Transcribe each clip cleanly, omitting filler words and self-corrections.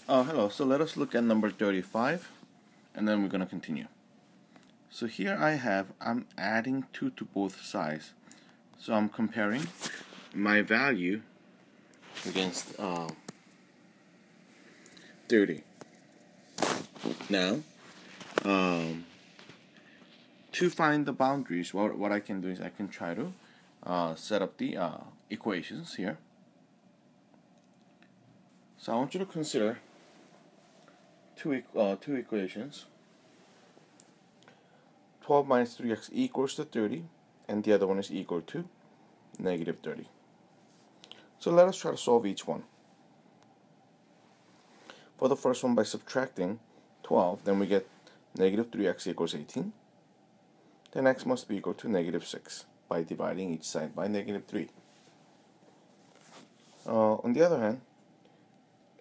Hello, so let us look at number 35 and then we're going to continue. So here I'm adding 2 to both sides. So I'm comparing my value against 30. Now, to find the boundaries, what I can do is I can try to set up the equations here. So I want you to consider two equations. 12 minus 3x equals to 30, and the other one is equal to negative 30. So let us try to solve each one. For the first one, by subtracting 12, then we get negative 3x equals 18. Then x must be equal to negative 6 by dividing each side by negative 3. On the other hand,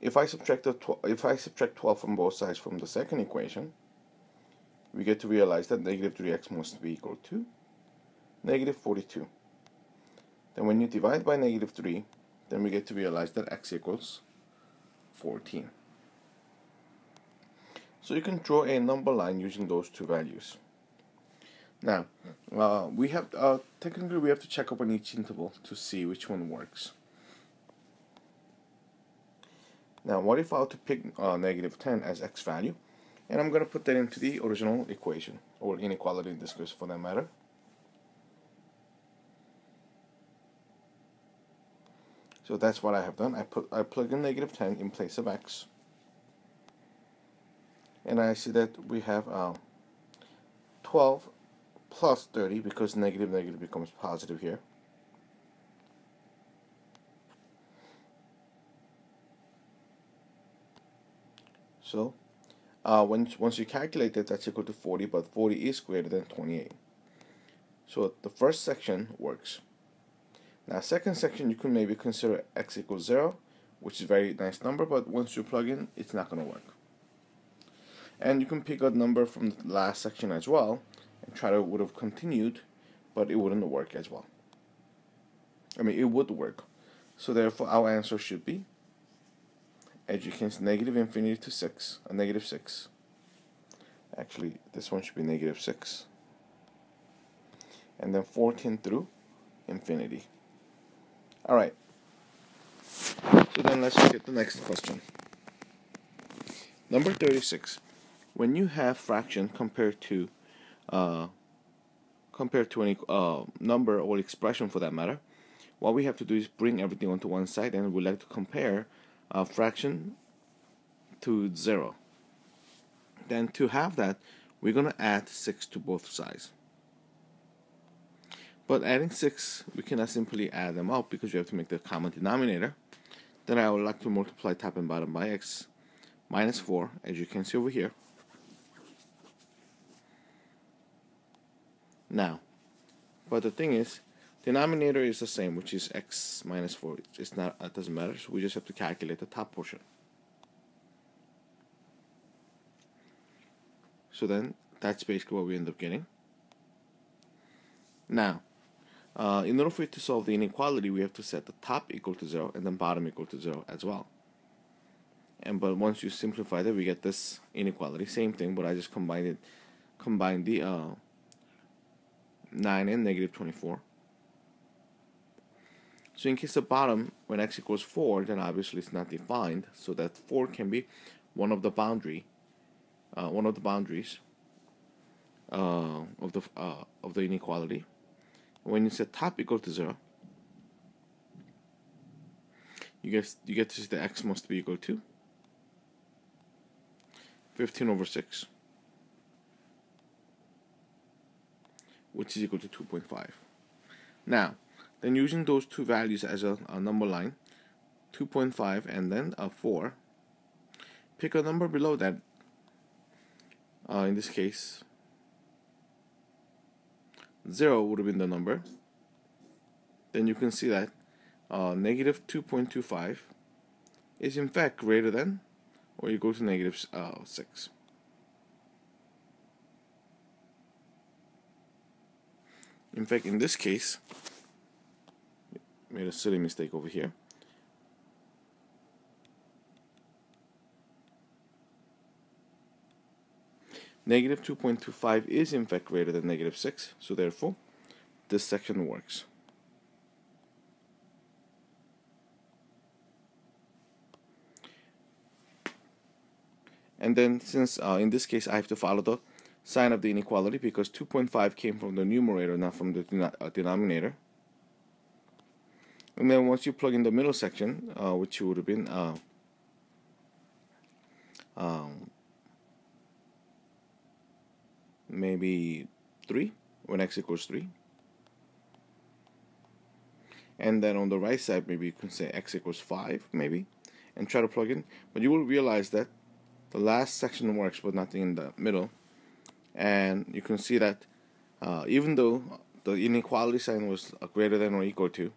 if I subtract 12 from both sides from the second equation, we get to realize that negative 3x must be equal to negative 42. Then when you divide by negative 3, then we get to realize that x equals 14. So you can draw a number line using those two values. Now, technically we have to check up on each interval to see which one works. Now, what if I were to pick negative 10 as x value, and I'm going to put that into the original equation, or inequality in this case for that matter. So that's what I have done. I plug in negative 10 in place of x, and I see that we have 12 plus 30, because negative becomes positive here. So once you calculate it, that's equal to 40, but 40 is greater than 28. So the first section works. Now, second section, you can maybe consider x equals 0, which is a very nice number, but once you plug in, it's not going to work. And you can pick a number from the last section as well, and try to would have continued, but it wouldn't work as well. I mean, it would work. So therefore, our answer should be, as you can see, negative infinity to 6, a negative 6. Actually, this one should be negative 6. And then 14 through infinity. Alright. So then let's look at the next question. Number 36. When you have fraction compared to any number or expression for that matter, what we have to do is bring everything onto one side, and we like to compare a fraction to 0. Then to have that, we're going to add 6 to both sides. But adding 6, we cannot simply add them up because we have to make the common denominator. Then I would like to multiply top and bottom by x minus 4, as you can see over here. Now, but the thing is, denominator is the same, which is x minus 4. It's not, it doesn't matter, so we just have to calculate the top portion. So then, that's basically what we end up getting. Now, in order for it to solve the inequality, we have to set the top equal to 0 and then bottom equal to 0 as well. But once you simplify that, we get this inequality. Same thing, but I just combined the 9 and negative 24. So in case the bottom, when x equals 4, then obviously it's not defined, so that 4 can be one of the boundaries of the inequality. When you set top equal to 0, you get to see that x must be equal to 15 over 6, which is equal to 2.5. Now, then using those two values as a number line, 2.5 and then 4, pick a number below that. In this case, 0 would have been the number. Then you can see that negative 2.25 is in fact greater than or equal to negative 6. In fact, in this case, made a silly mistake over here. Negative 2.25 is in fact greater than negative 6, so therefore this section works. And then since in this case I have to follow the sign of the inequality because 2.5 came from the numerator, not from the denominator. And then once you plug in the middle section, which would have been maybe 3 when x equals 3. And then on the right side, maybe you can say x equals 5, maybe, and try to plug in. But you will realize that the last section works, but nothing in the middle. And you can see that even though the inequality sign was greater than or equal to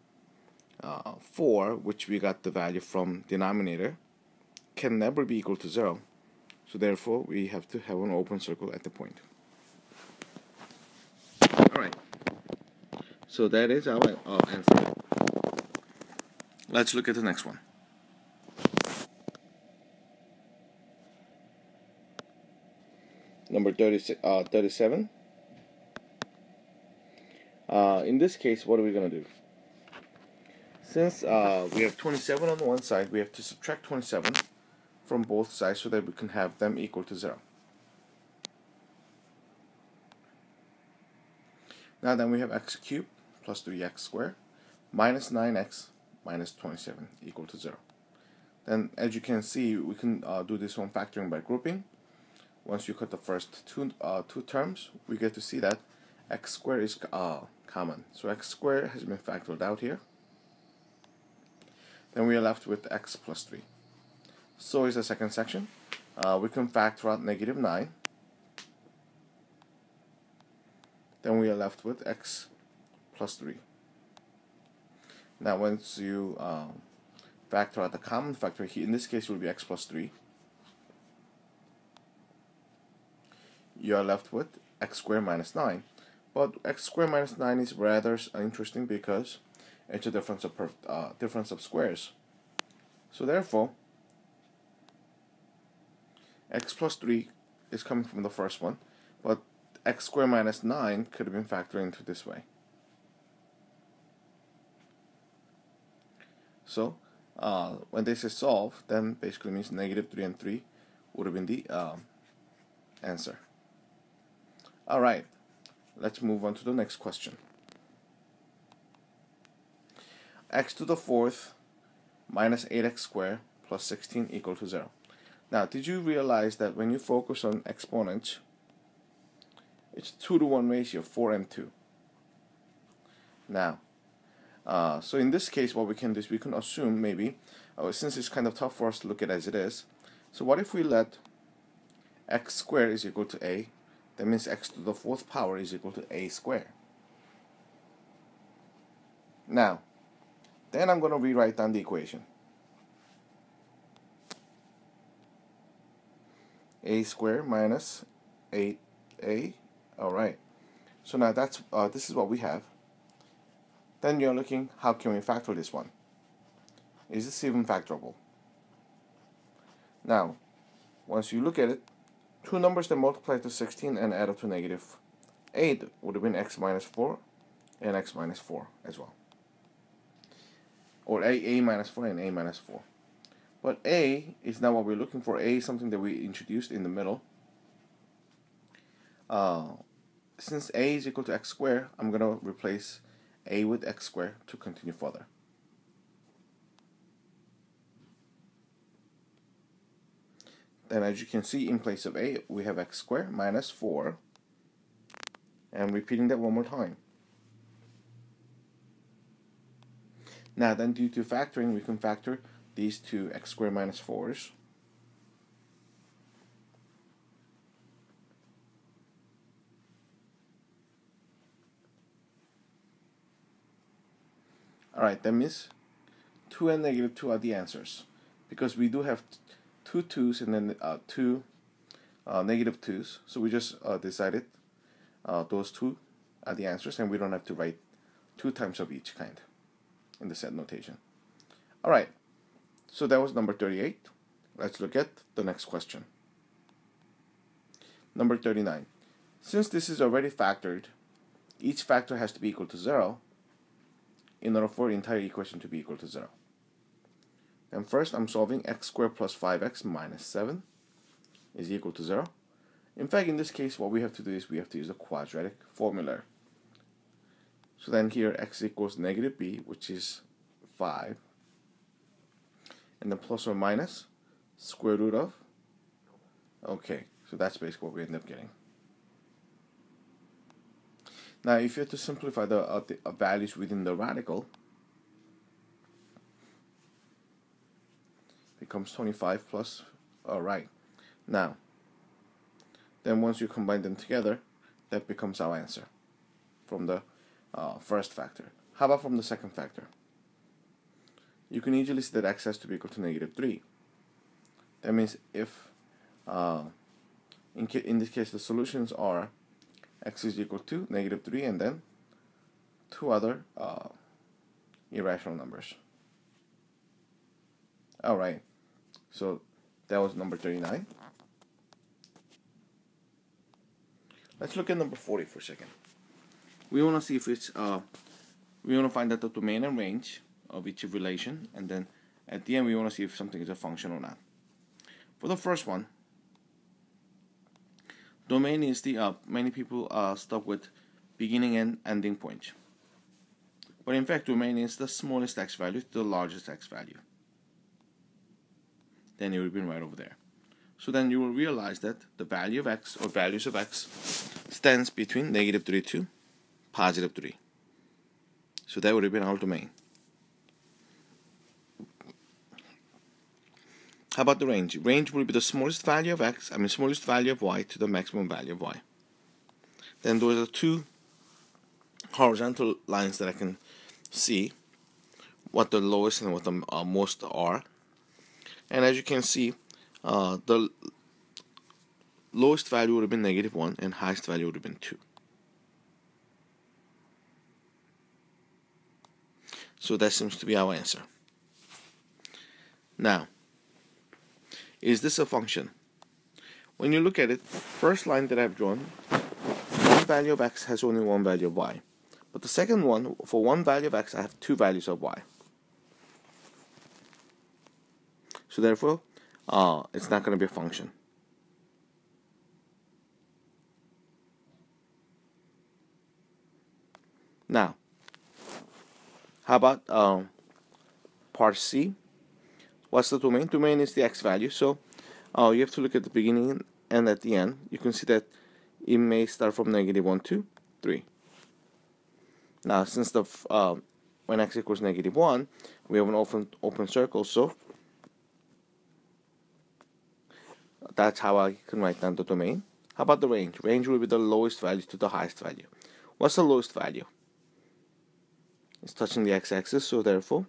4, which we got the value from denominator, can never be equal to 0. So therefore, we have to have an open circle at the point. Alright, so that is our answer. Let's look at the next one. Number 37. In this case, what are we going to do? Since we have 27 on one side, we have to subtract 27 from both sides so that we can have them equal to 0. Now then we have x cubed plus 3x squared minus 9x minus 27 equal to 0. Then as you can see, we can do this one factoring by grouping. Once you cut the first two terms, we get to see that x squared is common. So x squared has been factored out here. Then we are left with x plus 3. So is the second section. We can factor out negative 9. Then we are left with x plus 3. Now once you factor out the common factor, here in this case it will be x plus 3. You are left with x squared minus 9. But x squared minus 9 is rather interesting because it's a difference of squares. So therefore, x plus 3 is coming from the first one, but x squared minus 9 could have been factored into this way. So when this is solved, then basically means negative 3 and 3 would have been the answer. Alright, let's move on to the next question. X to the 4th minus 8x squared plus 16 equal to 0. Now, did you realize that when you focus on exponents, it's 2 to 1 ratio, 4 and 2. Now, so in this case, what we can do is we can assume maybe, since it's kind of tough for us to look at as it is, so what if we let x squared is equal to a, that means x to the 4th power is equal to a squared. Now, then I'm going to rewrite down the equation. A squared minus 8a. Alright. So now that's this is what we have. Then you're looking, how can we factor this one? Is this even factorable? Now, once you look at it, two numbers that multiply to 16 and add up to negative 8 would have been x minus 4 and x minus 4 as well. Or a minus 4 and a minus 4. But a is not what we're looking for. A is something that we introduced in the middle. Since a is equal to x squared, I'm going to replace a with x squared to continue further. Then as you can see, in place of a, we have x squared minus 4. And repeating that one more time. Now then, due to factoring, we can factor these two x squared minus 4's. Alright, that means 2 and negative 2 are the answers. Because we do have two 2's and then two negative 2's. So we just decided those two are the answers, and we don't have to write 2 times of each kind in the set notation. Alright, so that was number 38. Let's look at the next question. Number 39. Since this is already factored, each factor has to be equal to 0 in order for the entire equation to be equal to 0. And first I'm solving x squared plus 5x minus 7 is equal to 0. In fact, in this case, what we have to do is we have to use the quadratic formula. So then here x equals negative b, which is 5, and then plus or minus square root of, okay, so that's basically what we end up getting. Now if you have to simplify the values within the radical, it becomes 25 plus, alright, now then once you combine them together, that becomes our answer from the first factor. How about from the second factor? You can easily see that x has to be equal to negative 3. That means if in this case the solutions are x is equal to negative 3 and then two other irrational numbers. Alright, so that was number 39. Let's look at number 40 for a second. We want to see if it's, we want to find out the domain and range of each relation, and then at the end we want to see if something is a function or not. For the first one, domain is the, many people are stuck with beginning and ending point. But in fact, domain is the smallest x value to the largest x value. Then it would have been right over there. So then you will realize that the value of x, or values of x, stands between negative 3 to positive 3. So that would have been our domain. How about the range? Range will be the smallest value of x, smallest value of y to the maximum value of y. Then those are two horizontal lines that I can see what the lowest and what the most are. And as you can see, the lowest value would have been negative 1 and highest value would have been 2. So that seems to be our answer. Now, is this a function? When you look at it, first line that I've drawn, one value of x has only one value of y. But the second one, for one value of x, I have two values of y. So therefore, it's not going to be a function. Now, how about part C? What's the domain? Domain is the x value. So you have to look at the beginning and at the end. You can see that it may start from negative 1 to 3. Now, since the when x equals negative 1, we have an open circle, so that's how I can write down the domain. How about the range? Range will be the lowest value to the highest value. What's the lowest value? It's touching the x-axis, so therefore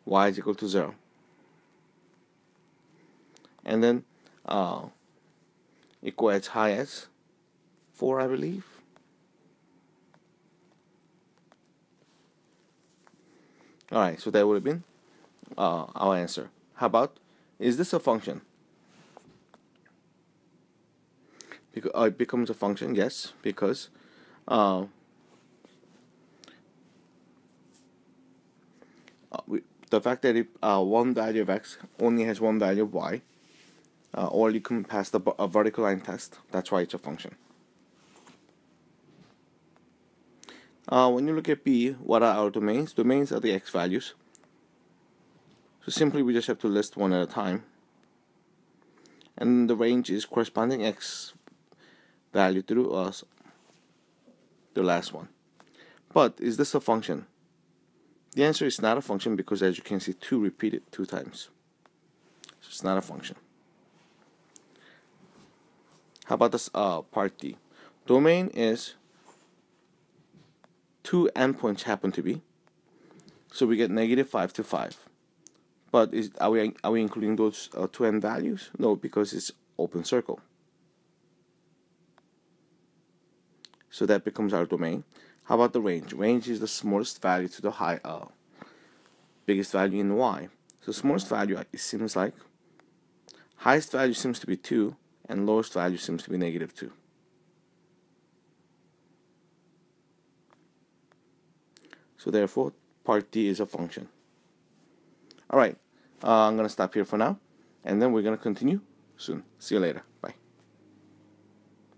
y is equal to 0. And then it goes as high as 4, I believe. Alright, so that would have been our answer. How about, is this a function? It becomes a function, yes, because the fact that one value of x only has one value of y, or you can pass the vertical line test, that's why it's a function. When you look at B, what are our domains? Domains are the x values. So simply we just have to list one at a time. And the range is corresponding x value to the last one. But is this a function? The answer is not a function because, as you can see, 2 repeated 2 times. So it's not a function. How about this part D? Domain is 2 endpoints happen to be. So we get negative 5 to 5. But are we including those 2 end values? No, because it's open circle. So that becomes our domain. How about the range? Range is the smallest value to the biggest value in y. So smallest value, it seems like, highest value seems to be 2, and lowest value seems to be negative 2. So therefore, part D is a function. Alright, I'm going to stop here for now, and then we're going to continue soon. See you later. Bye.